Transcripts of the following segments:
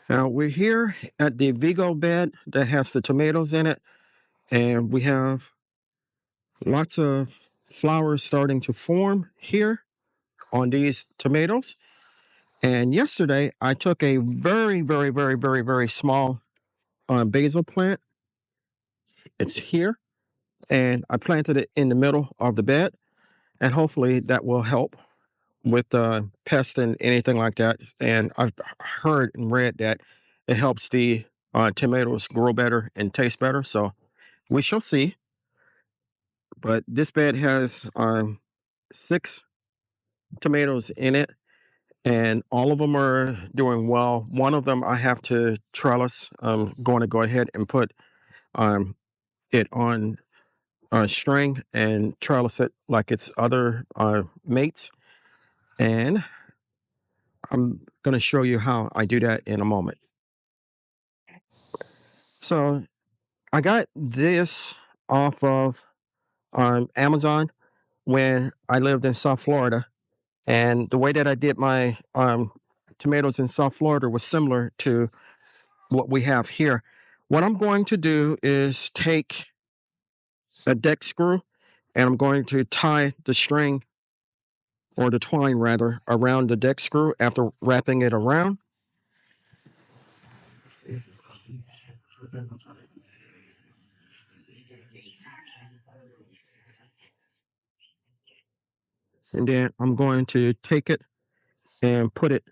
Now we're here at the Vigo bed that has the tomatoes in it, and we have lots of flowers starting to form here on these tomatoes. And yesterday I took a very small basil plant. It's here, and I planted it in the middle of the bed, and hopefully that will help with pests and anything like that. And I've heard and read that it helps the tomatoes grow better and taste better. So we shall see. But this bed has 6 tomatoes in it, and all of them are doing well. One of them I have to trellis. I'm going to go ahead and put it on a string and trellis it like its other mates. And I'm going to show you how I do that in a moment. So I got this off of Amazon when I lived in South Florida. And the way that I did my tomatoes in South Florida was similar to what we have here. What I'm going to do is take a deck screw, and I'm going to tie the string, or the twine rather, around the deck screw after wrapping it around. And then I'm going to take it and put it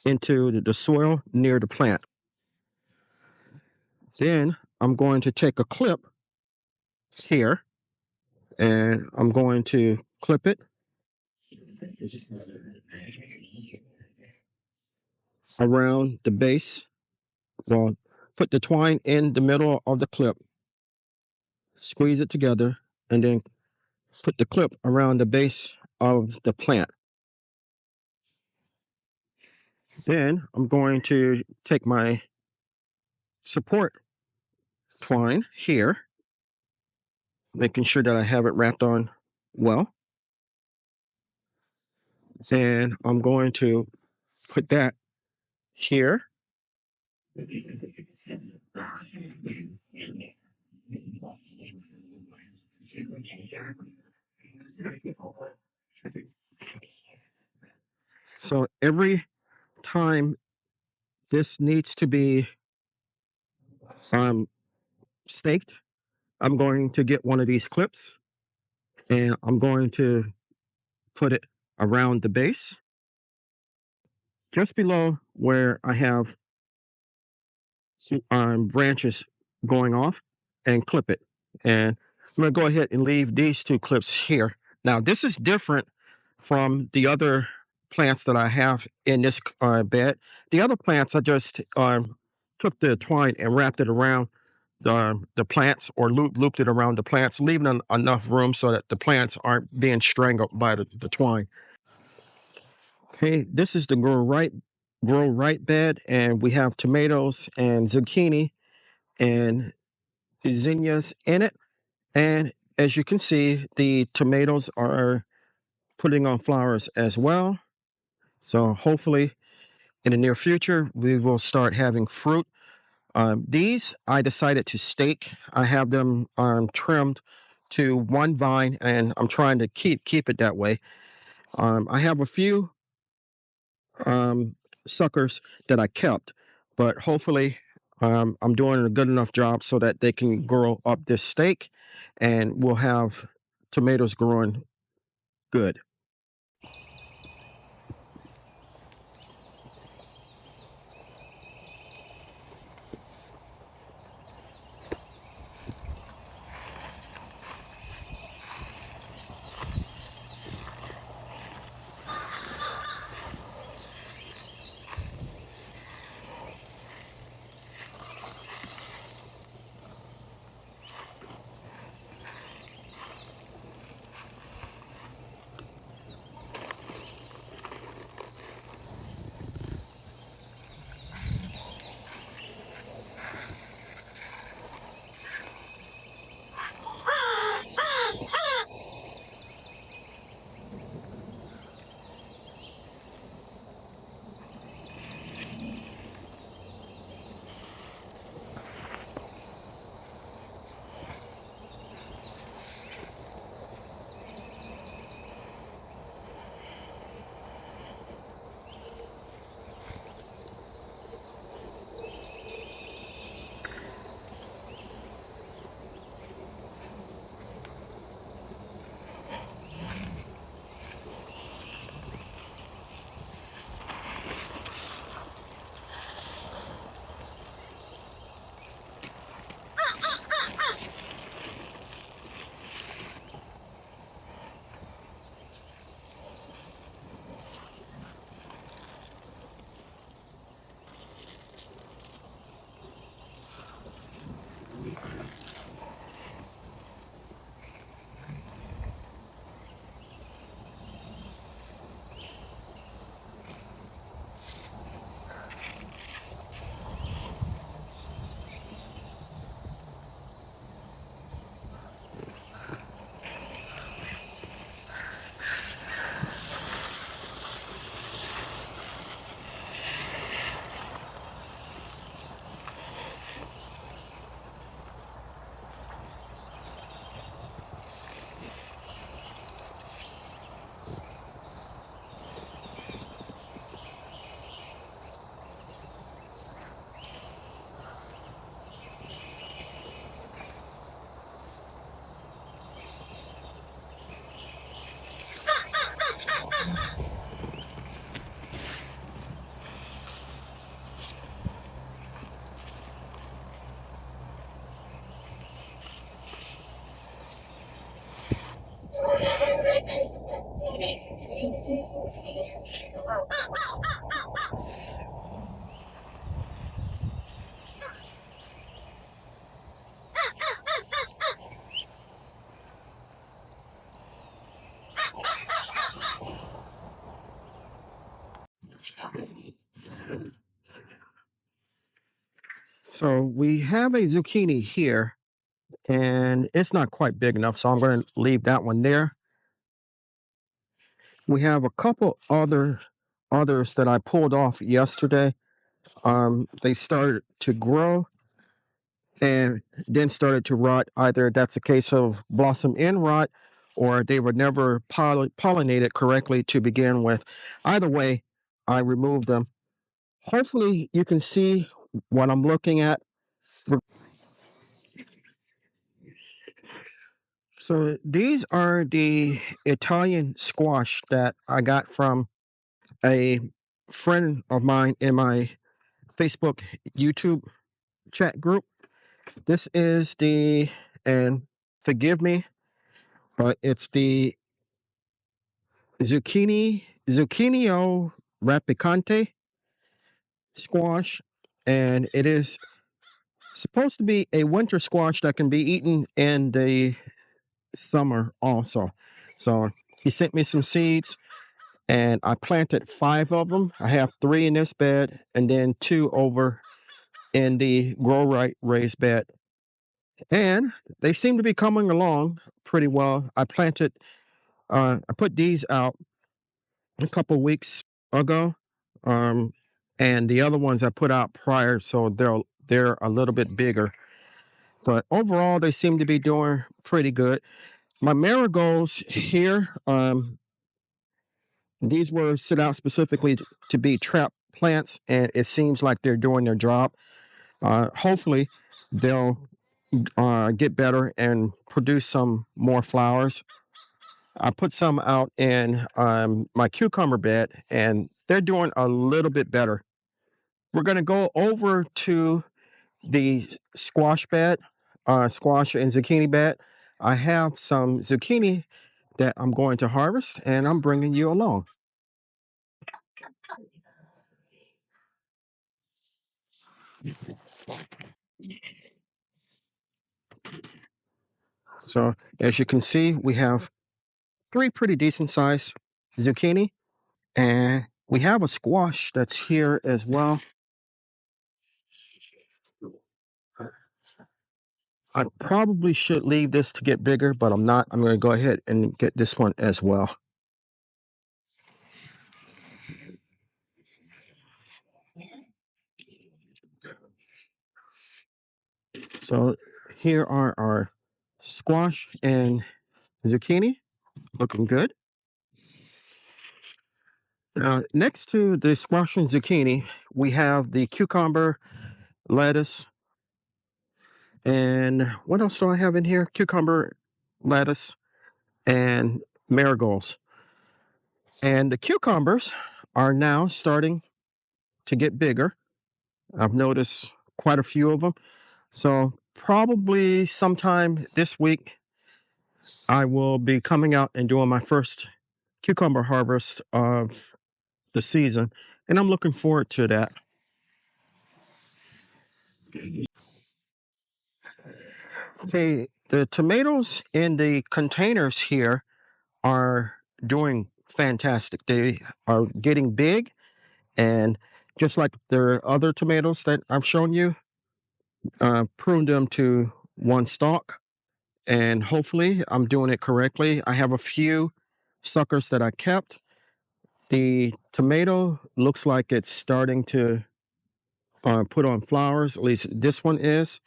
into the soil near the plant. Then I'm going to take a clip here, and I'm going to clip it around the base. Well, put the twine in the middle of the clip, squeeze it together, and then put the clip around the base of the plant. Then I'm going to take my support twine here, making sure that I have it wrapped on well. And I'm going to put that here. So every time this needs to be staked, I'm going to get one of these clips, and I'm going to put it around the base, just below where I have branches going off, and clip it. And I'm going to go ahead and leave these 2 clips here. Now, this is different from the other plants that I have in this bed. The other plants, I just took the twine and wrapped it around the plants, or looped it around the plants, leaving enough room so that the plants aren't being strangled by the twine. Okay, this is the grow right bed, and we have tomatoes and zucchini and zinnias in it. And as you can see, the tomatoes are putting on flowers as well. So hopefully in the near future, we will start having fruit. These I decided to stake. I have them trimmed to one vine, and I'm trying to keep it that way. I have a few suckers that I kept, but hopefully I'm doing a good enough job so that they can grow up this stake, and we'll have tomatoes growing good. So we have a zucchini here, and it's not quite big enough, so I'm going to leave that one there. We have a couple others that I pulled off yesterday. They started to grow and then started to rot. Either that's a case of blossom end rot, or they were never pollinated correctly to begin with. Either way, I removed them. Hopefully, you can see what I'm looking at. So these are the Italian squash that I got from a friend of mine in my Facebook, YouTube chat group. This is and forgive me, but it's the Zucchinio rapicante squash, and it is supposed to be a winter squash that can be eaten in the summer also. So he sent me some seeds, and I planted 5 of them. I have 3 in this bed, and then 2 over in the grow right raised bed. And they seem to be coming along pretty well. I put these out a couple weeks ago, and the other ones I put out prior, so they're a little bit bigger. But overall, they seem to be doing pretty good. My marigolds here, these were set out specifically to be trap plants, and it seems like they're doing their job. Hopefully, they'll get better and produce some more flowers. I put some out in my cucumber bed, and they're doing a little bit better. We're going to go over to the squash bed, squash and zucchini bed. I have some zucchini that I'm going to harvest, and I'm bringing you along. So as you can see, we have 3 pretty decent sized zucchini, and we have a squash that's here as well. I probably should leave this to get bigger, but I'm not. I'm going to go ahead and get this one as well. So here are our squash and zucchini, looking good. Next to the squash and zucchini, we have the cucumber, lettuce, and what else do I have in here? Cucumber, lettuce, and marigolds. And the cucumbers are now starting to get bigger. I've noticed quite a few of them. So probably sometime this week, I will be coming out and doing my first cucumber harvest of the season, and I'm looking forward to that. Okay, the tomatoes in the containers here are doing fantastic. They are getting big, and just like the other tomatoes that I've shown you, pruned them to one stalk, and hopefully I'm doing it correctly. I have a few suckers that I kept. The tomato looks like it's starting to put on flowers. At least this one is,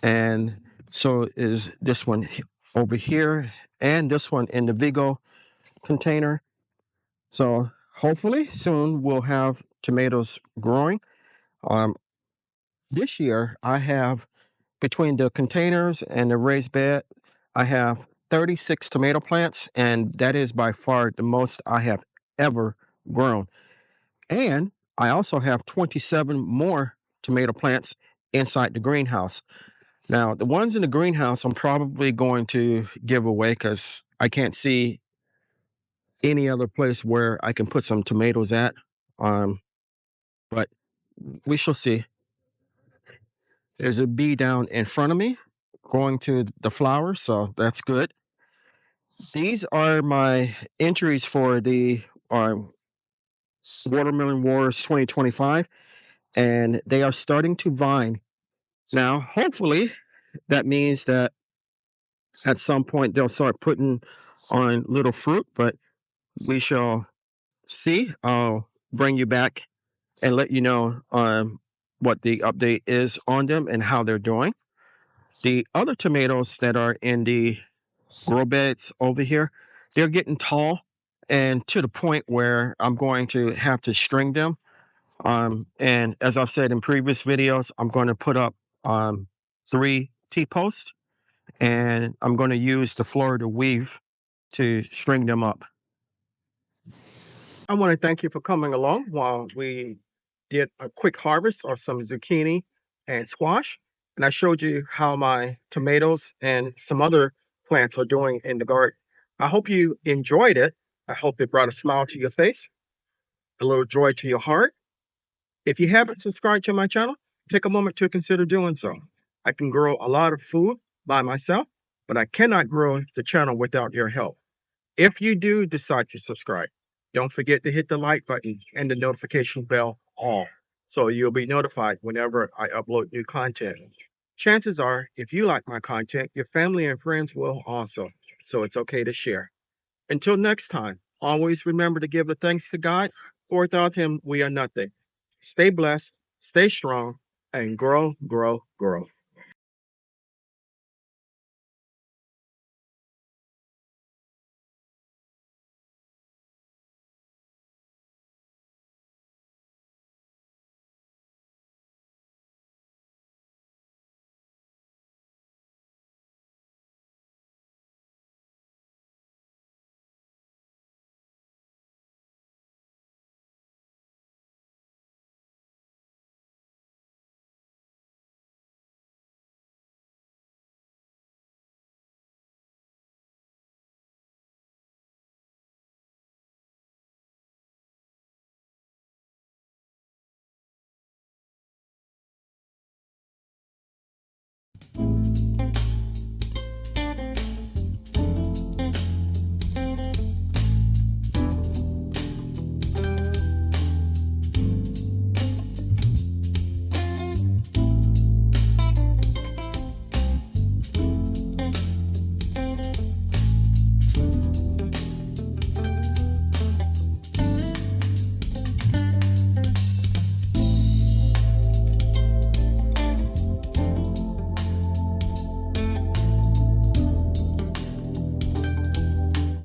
and so is this one over here, and this one in the Vigo container. So hopefully soon we'll have tomatoes growing. This year I have, between the containers and the raised bed, I have 36 tomato plants, and that is by far the most I have ever grown. And I also have 27 more tomato plants inside the greenhouse. Now, the ones in the greenhouse I'm probably going to give away because I can't see any other place where I can put some tomatoes at. But we shall see. There's a bee down in front of me going to the flower, so that's good. These are my entries for the Watermelon Wars 2025, and they are starting to vine. Now, hopefully, that means that at some point they'll start putting on little fruit, but we shall see. I'll bring you back and let you know what the update is on them and how they're doing. The other tomatoes that are in the grow beds over here, they're getting tall and to the point where I'm going to have to string them. And as I've said in previous videos, I'm going to put up 3 T-posts, and I'm going to use the Florida weave to string them up. I want to thank you for coming along while we did a quick harvest of some zucchini and squash. And I showed you how my tomatoes and some other plants are doing in the garden. I hope you enjoyed it. I hope it brought a smile to your face, a little joy to your heart. If you haven't subscribed to my channel, take a moment to consider doing so. I can grow a lot of food by myself, but I cannot grow the channel without your help. If you do decide to subscribe, don't forget to hit the like button and the notification bell on, so you'll be notified whenever I upload new content. Chances are, if you like my content, your family and friends will also, so it's okay to share. Until next time, always remember to give the thanks to God, for without Him, we are nothing. Stay blessed, stay strong, and grow, grow, grow.